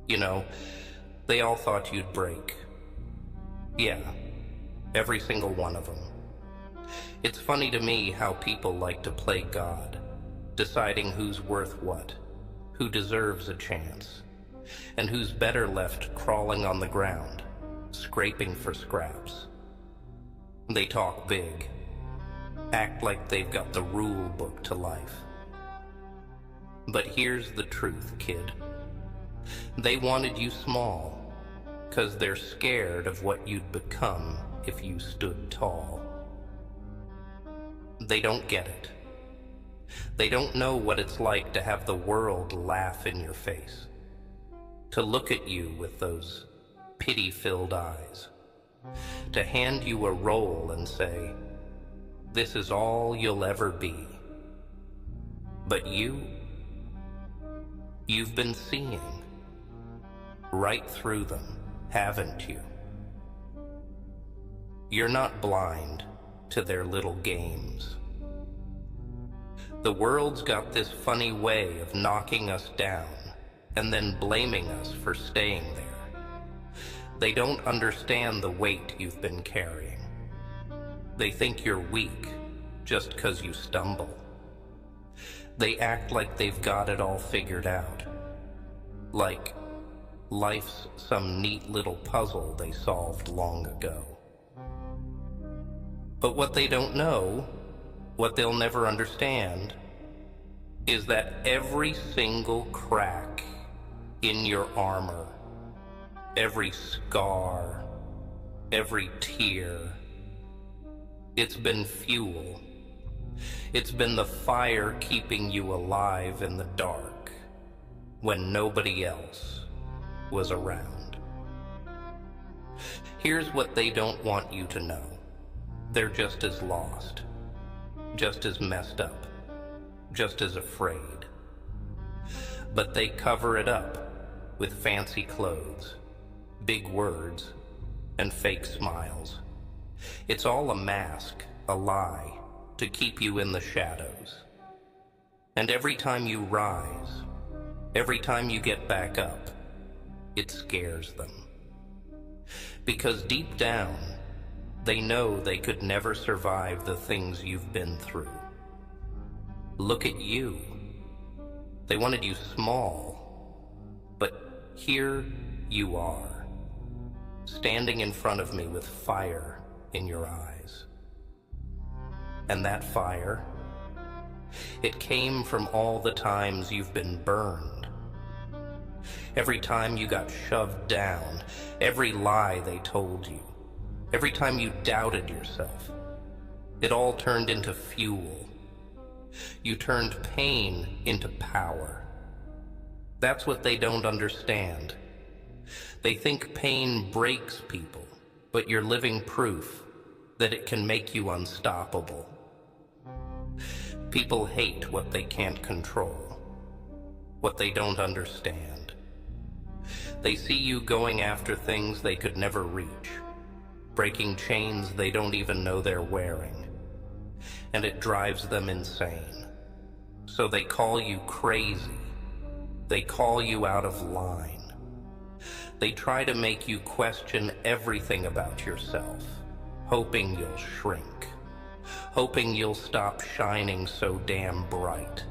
You know, they all thought you'd break. Yeah, every single one of them. It's funny to me how people like to play God, deciding who's worth what, who deserves a chance, and who's better left crawling on the ground, scraping for scraps. They talk big, act like they've got the rule book to life. But here's the truth, kid. They wanted you small, 'cause they're scared of what you'd become if you stood tall. They don't get it. They don't know what it's like to have the world laugh in your face, to look at you with those pity-filled eyes, to hand you a role and say, "This is all you'll ever be." But you've been seeing right through them, haven't you? You're not blind to their little games. The world's got this funny way of knocking us down and then blaming us for staying there. They don't understand the weight you've been carrying. They think you're weak just 'cause you stumble. They act like they've got it all figured out, like life's some neat little puzzle they solved long ago. But what they don't know, what they'll never understand, is that every single crack in your armor, every scar, every tear, it's been fuel. It's been the fire keeping you alive in the dark when nobody else was around. Here's what they don't want you to know. They're just as lost, just as messed up, just as afraid. But they cover it up with fancy clothes, big words, and fake smiles. It's all a mask, a lie, to keep you in the shadows. And every time you rise, every time you get back up, it scares them. Because deep down, they know they could never survive the things you've been through. Look at you. They wanted you small, but here you are, standing in front of me with fire in your eyes. And that fire, it came from all the times you've been burned. Every time you got shoved down, every lie they told you, every time you doubted yourself, it all turned into fuel. You turned pain into power. That's what they don't understand. They think pain breaks people, but you're living proof that it can make you unstoppable. People hate what they can't control, what they don't understand. They see you going after things they could never reach, breaking chains they don't even know they're wearing, and it drives them insane. So they call you crazy. They call you out of line. They try to make you question everything about yourself, hoping you'll shrink, hoping you'll stop shining so damn bright.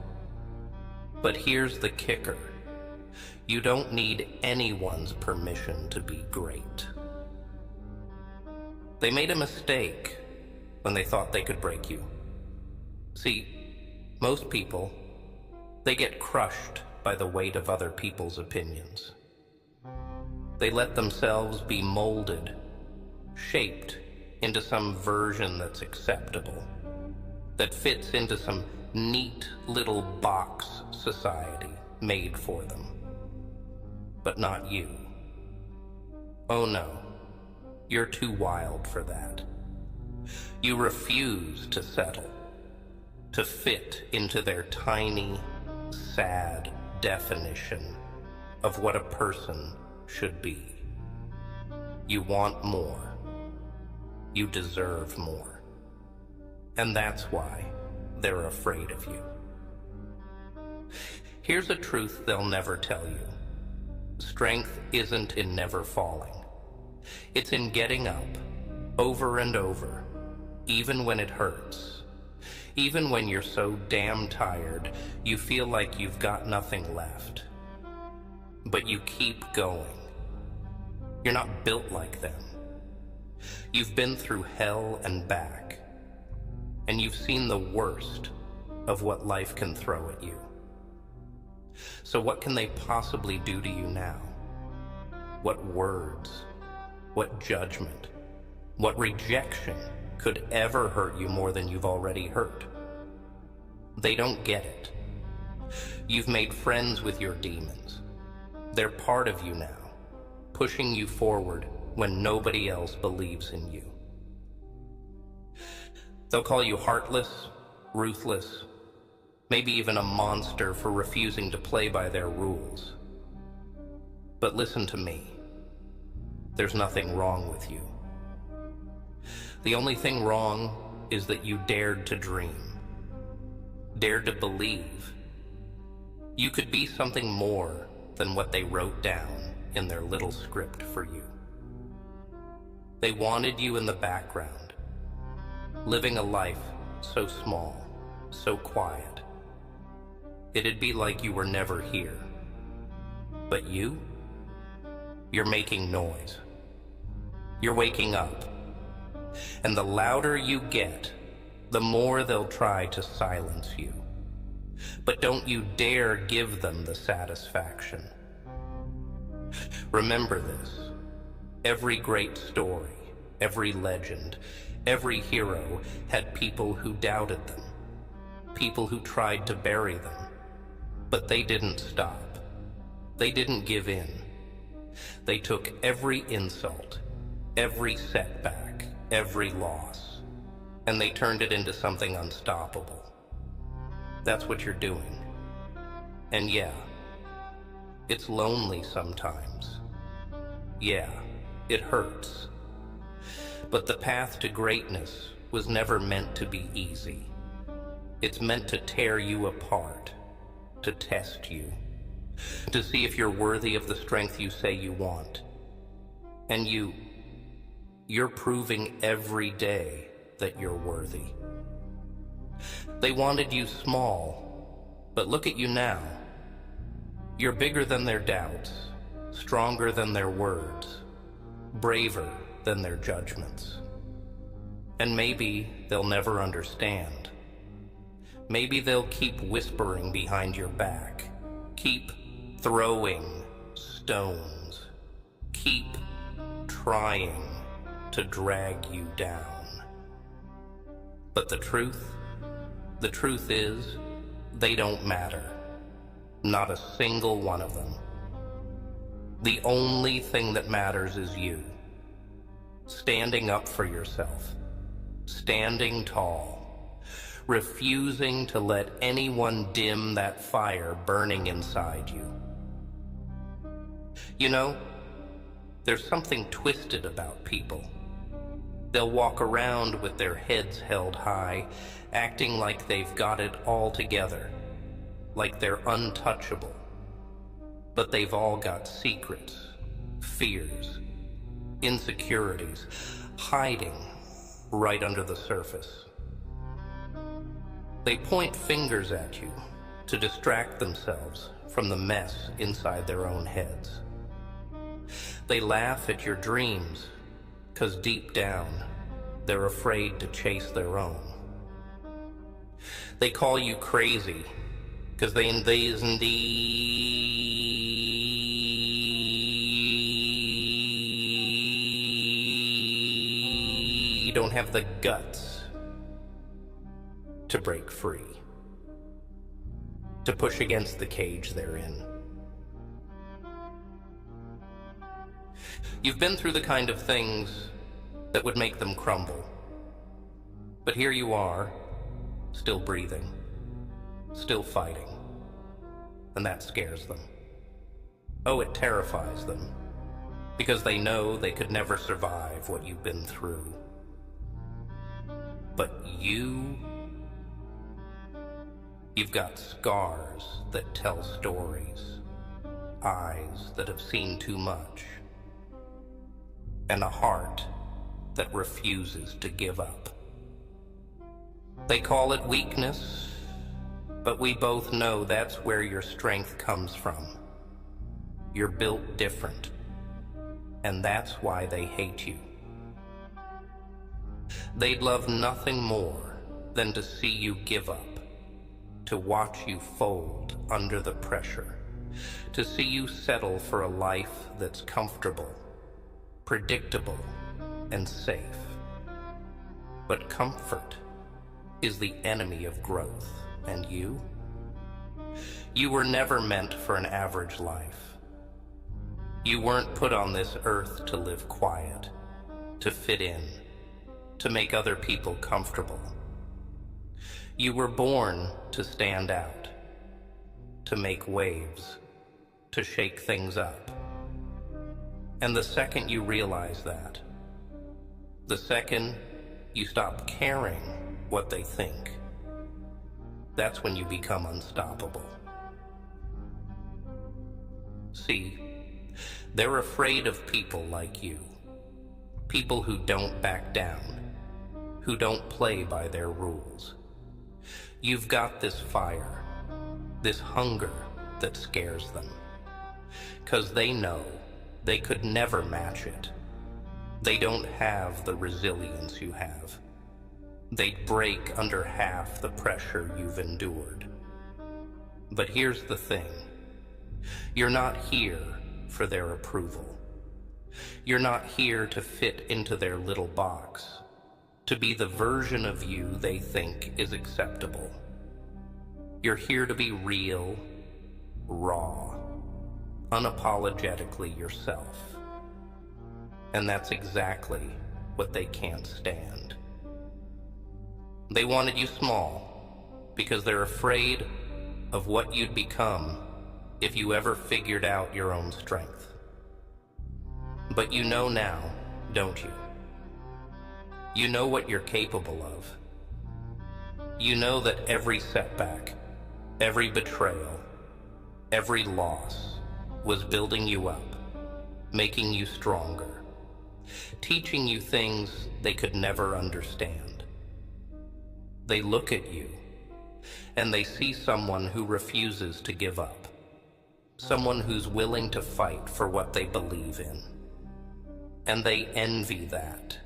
But here's the kicker. You don't need anyone's permission to be great. They made a mistake when they thought they could break you. See, most people, they get crushed by the weight of other people's opinions. They let themselves be molded, shaped into some version that's acceptable, that fits into some neat little box society made for them. But not you. Oh no, you're too wild for that. You refuse to settle, to fit into their tiny, sad definition of what a person should be. You want more. You deserve more. And that's why they're afraid of you. Here's a truth they'll never tell you. Strength isn't in never falling. It's in getting up, over and over, even when it hurts. Even when you're so damn tired, you feel like you've got nothing left. But you keep going. You're not built like them. You've been through hell and back, and you've seen the worst of what life can throw at you. So what can they possibly do to you now? What words, what judgment, what rejection could ever hurt you more than you've already hurt? They don't get it. You've made friends with your demons. They're part of you now, pushing you forward when nobody else believes in you. They'll call you heartless, ruthless, maybe even a monster for refusing to play by their rules. But listen to me. There's nothing wrong with you. The only thing wrong is that you dared to dream, dared to believe. You could be something more than what they wrote down in their little script for you. They wanted you in the background, living a life so small, so quiet. It'd be like you were never here. But you're making noise. You're waking up. And the louder you get, the more they'll try to silence you. But don't you dare give them the satisfaction. Remember this. Every great story, every legend, every hero had people who doubted them, people who tried to bury them. But they didn't stop. They didn't give in. They took every insult, every setback, every loss, and they turned it into something unstoppable. That's what you're doing. And yeah, it's lonely sometimes. Yeah, it hurts. But the path to greatness was never meant to be easy. It's meant to tear you apart, to test you, to see if you're worthy of the strength you say you want. And you're proving every day that you're worthy. They wanted you small, but look at you now. You're bigger than their doubts, stronger than their words, braver than their judgments. And maybe they'll never understand. Maybe they'll keep whispering behind your back, keep throwing stones, keep trying to drag you down. But the truth is, they don't matter. Not a single one of them. The only thing that matters is you. Standing up for yourself. Standing tall. Refusing to let anyone dim that fire burning inside you. You know, there's something twisted about people. They'll walk around with their heads held high, acting like they've got it all together, like they're untouchable. But they've all got secrets, fears, insecurities, hiding right under the surface. They point fingers at you to distract themselves from the mess inside their own heads. They laugh at your dreams, 'cause deep down, they're afraid to chase their own. They call you crazy, 'cause they don't have the guts to break free, to push against the cage they're in. You've been through the kind of things that would make them crumble. But here you are, still breathing, still fighting. And that scares them. Oh, it terrifies them, because they know they could never survive what you've been through. But you've got scars that tell stories. eyes that have seen too much, and a heart that refuses to give up. They call it weakness, but we both know that's where your strength comes from. You're built different, and that's why they hate you. They'd love nothing more than to see you give up, to watch you fold under the pressure, to see you settle for a life that's comfortable, predictable, and safe. But comfort is the enemy of growth, and you were never meant for an average life. You weren't put on this earth to live quiet, to fit in, to make other people comfortable. You were born to stand out, to make waves, to shake things up. And the second you realize that, the second you stop caring what they think, that's when you become unstoppable. See, they're afraid of people like you, people who don't back down, who don't play by their rules. You've got this fire, this hunger that scares them, 'cause they know they could never match it. They don't have the resilience you have. They'd break under half the pressure you've endured. But here's the thing. You're not here for their approval. You're not here to fit into their little box, to be the version of you they think is acceptable. You're here to be real, raw, unapologetically yourself. And that's exactly what they can't stand. They wanted you small because they're afraid of what you'd become if you ever figured out your own strength. But you know now, don't you? You know what you're capable of. You know that every setback, every betrayal, every loss was building you up, making you stronger, teaching you things they could never understand. They look at you, and they see someone who refuses to give up, someone who's willing to fight for what they believe in. And they envy that,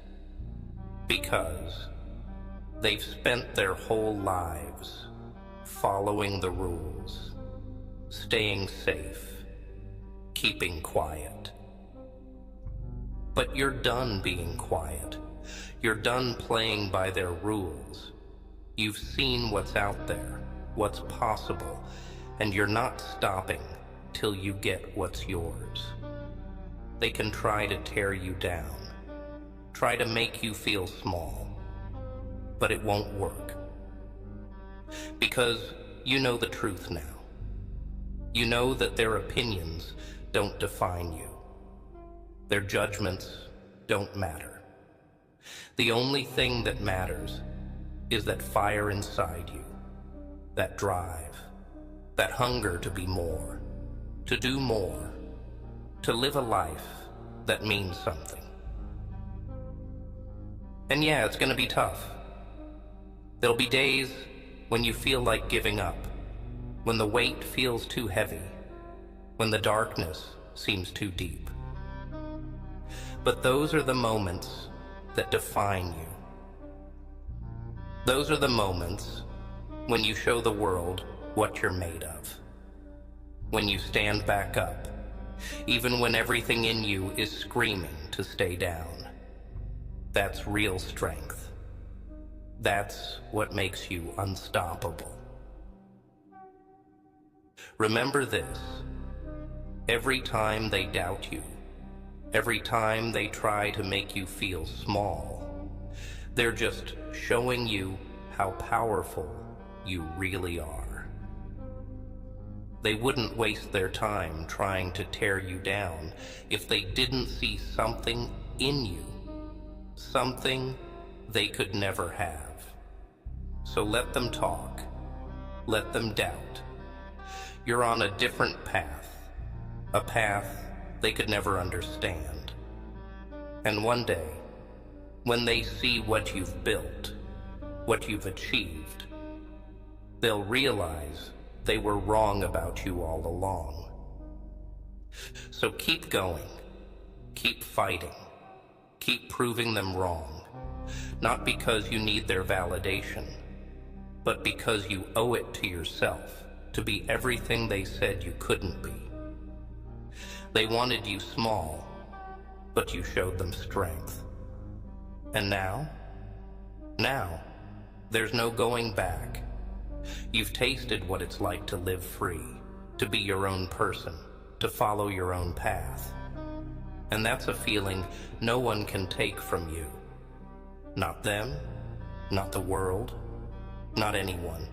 because they've spent their whole lives following the rules, staying safe, keeping quiet. But you're done being quiet. You're done playing by their rules. You've seen what's out there, what's possible, and you're not stopping till you get what's yours. They can try to tear you down, try to make you feel small, but it won't work. Because you know the truth now. You know that their opinions don't define you. Their judgments don't matter. The only thing that matters is that fire inside you, that drive, that hunger to be more, to do more, to live a life that means something. And yeah, it's gonna be tough. There'll be days when you feel like giving up, when the weight feels too heavy, when the darkness seems too deep. But those are the moments that define you. Those are the moments when you show the world what you're made of. When you stand back up, even when everything in you is screaming to stay down. That's real strength. That's what makes you unstoppable. Remember this. Every time they doubt you, every time they try to make you feel small, they're just showing you how powerful you really are. They wouldn't waste their time trying to tear you down if they didn't see something in you, something they could never have. So let them talk, let them doubt. You're on a different path, a path they could never understand. And one day, when they see what you've built, what you've achieved, they'll realize they were wrong about you all along. So keep going, keep fighting, keep proving them wrong, not because you need their validation, but because you owe it to yourself to be everything they said you couldn't be. They wanted you small, but you showed them strength. And now, there's no going back. You've tasted what it's like to live free, to be your own person, to follow your own path. And that's a feeling no one can take from you. Not them, not the world, not anyone.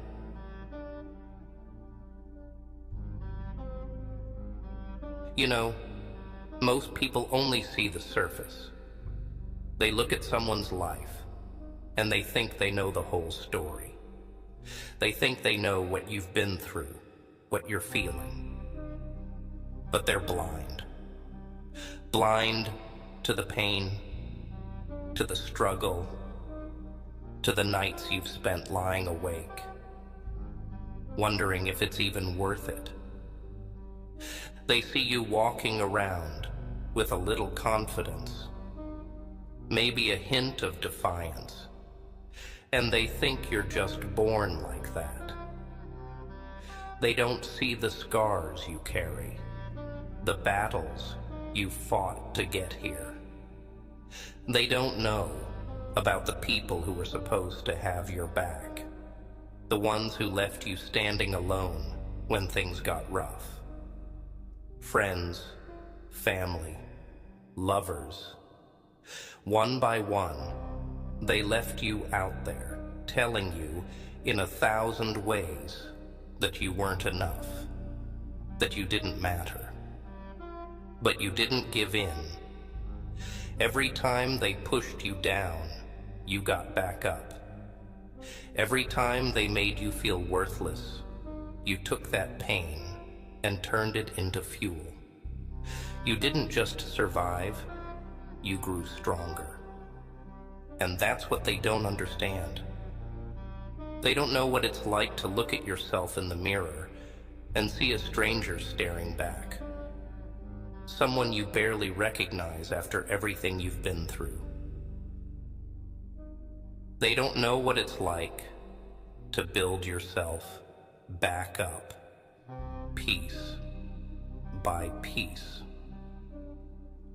You know, most people only see the surface. They look at someone's life, and they think they know the whole story. They think they know what you've been through, what you're feeling. But they're blind. Blind to the pain, to the struggle, to the nights you've spent lying awake, wondering if it's even worth it. They see you walking around with a little confidence, maybe a hint of defiance, and they think you're just born like that. They don't see the scars you carry, the battles you fought to get here. They don't know about the people who were supposed to have your back, the ones who left you standing alone when things got rough. Friends, family, lovers. One by one, they left you out there, telling you in 1,000 ways that you weren't enough, that you didn't matter. But you didn't give in. Every time they pushed you down, you got back up. Every time they made you feel worthless, you took that pain and turned it into fuel. You didn't just survive, you grew stronger. And that's what they don't understand. They don't know what it's like to look at yourself in the mirror and see a stranger staring back. Someone you barely recognize after everything you've been through. They don't know what it's like to build yourself back up, piece by piece.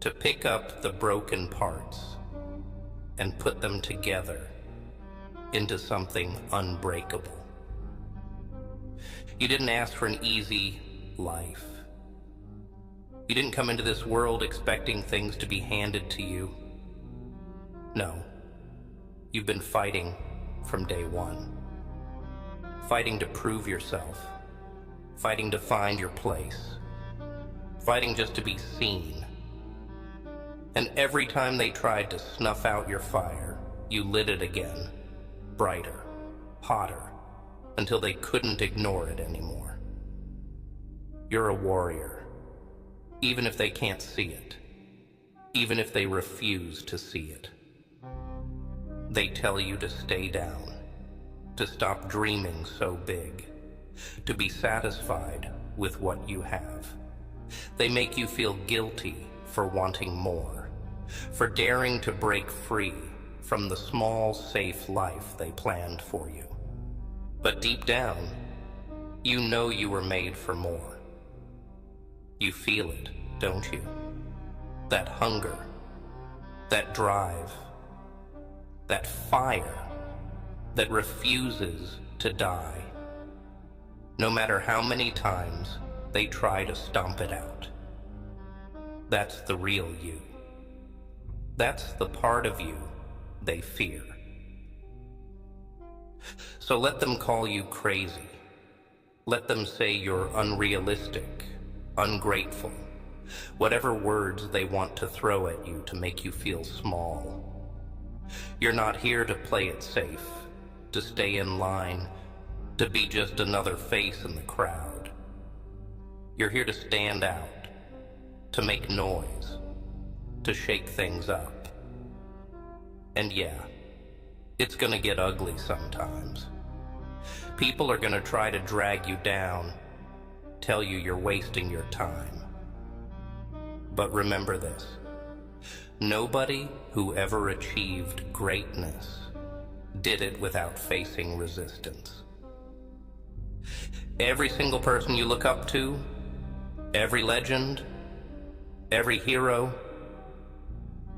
To pick up the broken parts and put them together into something unbreakable. You didn't ask for an easy life. You didn't come into this world expecting things to be handed to you. No, you've been fighting from day one. Fighting to prove yourself. Fighting to find your place. Fighting just to be seen. And every time they tried to snuff out your fire, you lit it again, brighter, hotter, until they couldn't ignore it anymore. You're a warrior, even if they can't see it, even if they refuse to see it. They tell you to stay down, to stop dreaming so big, to be satisfied with what you have. They make you feel guilty for wanting more, for daring to break free from the small, safe life they planned for you. But deep down, you know you were made for more. You feel it, don't you? That hunger, that drive, that fire that refuses to die, no matter how many times they try to stomp it out. That's the real you. That's the part of you they fear. So let them call you crazy. Let them say you're unrealistic, ungrateful, whatever words they want to throw at you to make you feel small. You're not here to play it safe, to stay in line, to be just another face in the crowd. You're here to stand out, to make noise, to shake things up. And yeah, it's gonna get ugly sometimes. People are gonna try to drag you down, tell you you're wasting your time. But remember this, nobody who ever achieved greatness did it without facing resistance. Every single person you look up to, every legend, every hero,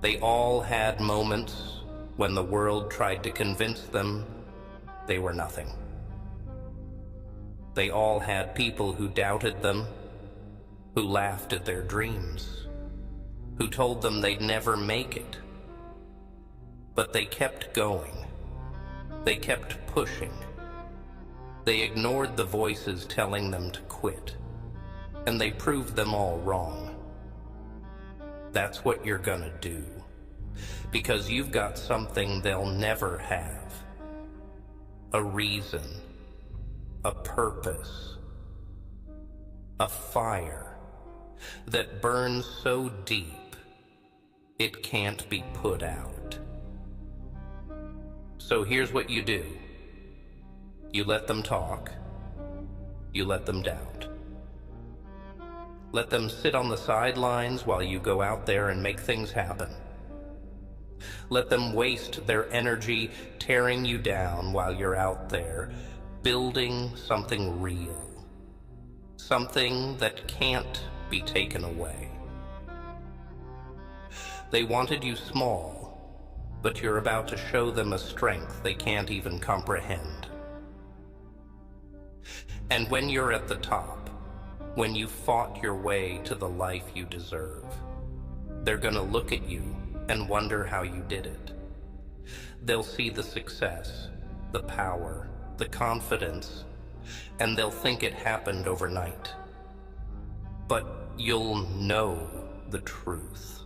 they all had moments when the world tried to convince them they were nothing. They all had people who doubted them, who laughed at their dreams, who told them they'd never make it. But they kept going. They kept pushing. They ignored the voices telling them to quit, and they proved them all wrong. That's what you're gonna do, because you've got something they'll never have. A reason, a purpose, a fire that burns so deep it can't be put out. So here's what you do. You let them talk. You let them doubt. Let them sit on the sidelines while you go out there and make things happen. Let them waste their energy tearing you down while you're out there building something real. Something that can't be taken away. They wanted you small, but you're about to show them a strength they can't even comprehend. And when you're at the top, when you fought your way to the life you deserve, they're gonna look at you and wonder how you did it. They'll see the success, the power, the confidence, and they'll think it happened overnight. But you'll know the truth.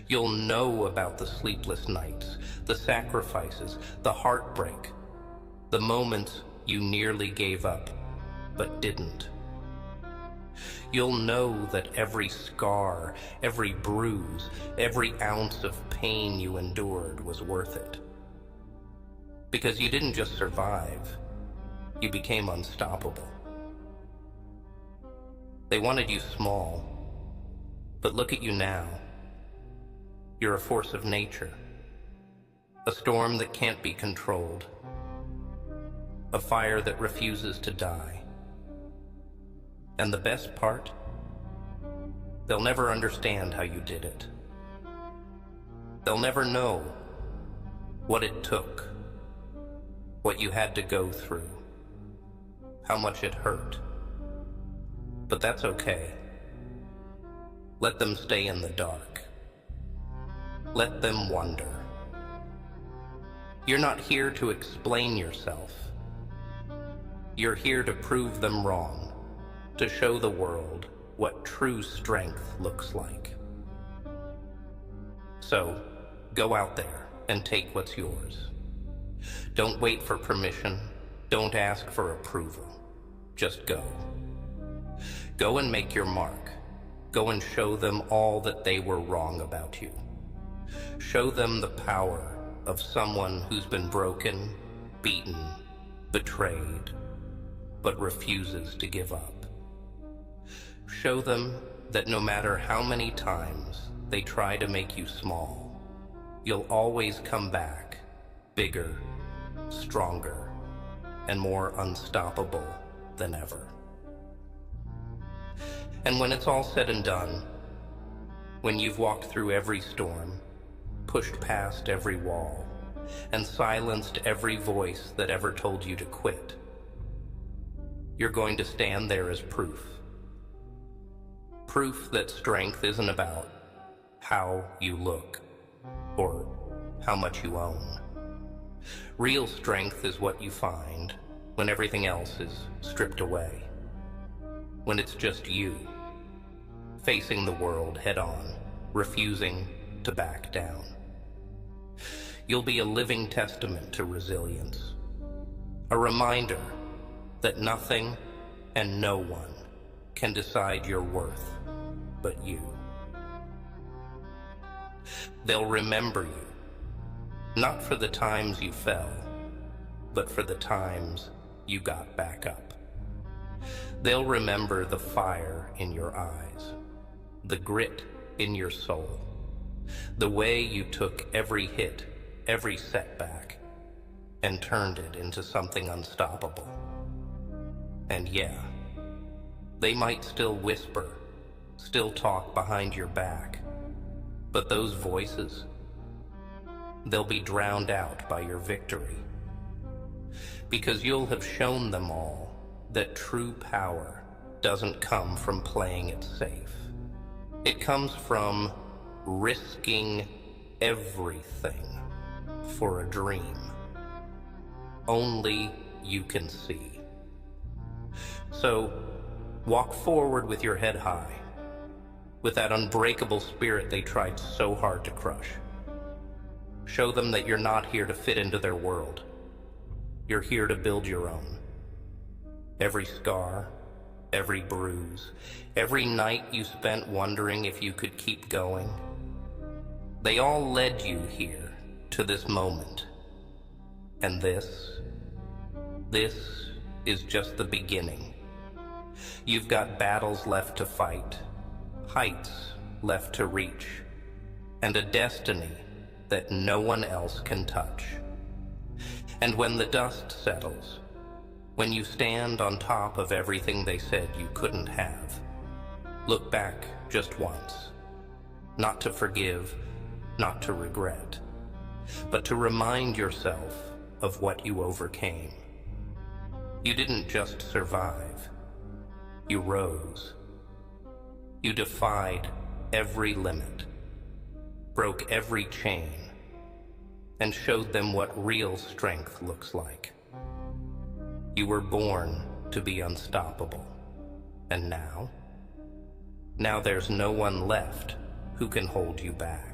You'll know about the sleepless nights, the sacrifices, the heartbreak, the moments you nearly gave up, but didn't. You'll know that every scar, every bruise, every ounce of pain you endured was worth it. Because you didn't just survive, you became unstoppable. They wanted you small, but look at you now. You're a force of nature, a storm that can't be controlled, a fire that refuses to die. And the best part? They'll never understand how you did it. They'll never know what it took, what you had to go through, how much it hurt. But that's okay. Let them stay in the dark. Let them wonder. You're not here to explain yourself. You're here to prove them wrong, to show the world what true strength looks like. So, go out there and take what's yours. Don't wait for permission. Don't ask for approval. Just go. Go and make your mark. Go and show them all that they were wrong about you. Show them the power of someone who's been broken, beaten, betrayed, but refuses to give up. Show them that no matter how many times they try to make you small, you'll always come back bigger, stronger, and more unstoppable than ever. And when it's all said and done, when you've walked through every storm, pushed past every wall, and silenced every voice that ever told you to quit, you're going to stand there as proof. Proof that strength isn't about how you look or how much you own. Real strength is what you find when everything else is stripped away. When it's just you, facing the world head on, refusing to back down. You'll be a living testament to resilience, a reminder that nothing and no one can decide your worth but you. They'll remember you, not for the times you fell, but for the times you got back up. They'll remember the fire in your eyes, the grit in your soul, the way you took every hit, every setback, and turned it into something unstoppable. And yeah, they might still whisper, still talk behind your back, but those voices, they'll be drowned out by your victory. Because you'll have shown them all that true power doesn't come from playing it safe. It comes from risking everything for a dream only you can see. So walk forward with your head high, with that unbreakable spirit they tried so hard to crush. Show them that you're not here to fit into their world. You're here to build your own. Every scar, every bruise, every night you spent wondering if you could keep going, they all led you here to this moment. And this is just the beginning. You've got battles left to fight, heights left to reach, and a destiny that no one else can touch. And when the dust settles, when you stand on top of everything they said you couldn't have, look back just once, not to forgive, not to regret, but to remind yourself of what you overcame. You didn't just survive, you rose. You defied every limit, broke every chain, and showed them what real strength looks like. You were born to be unstoppable, and now there's no one left who can hold you back.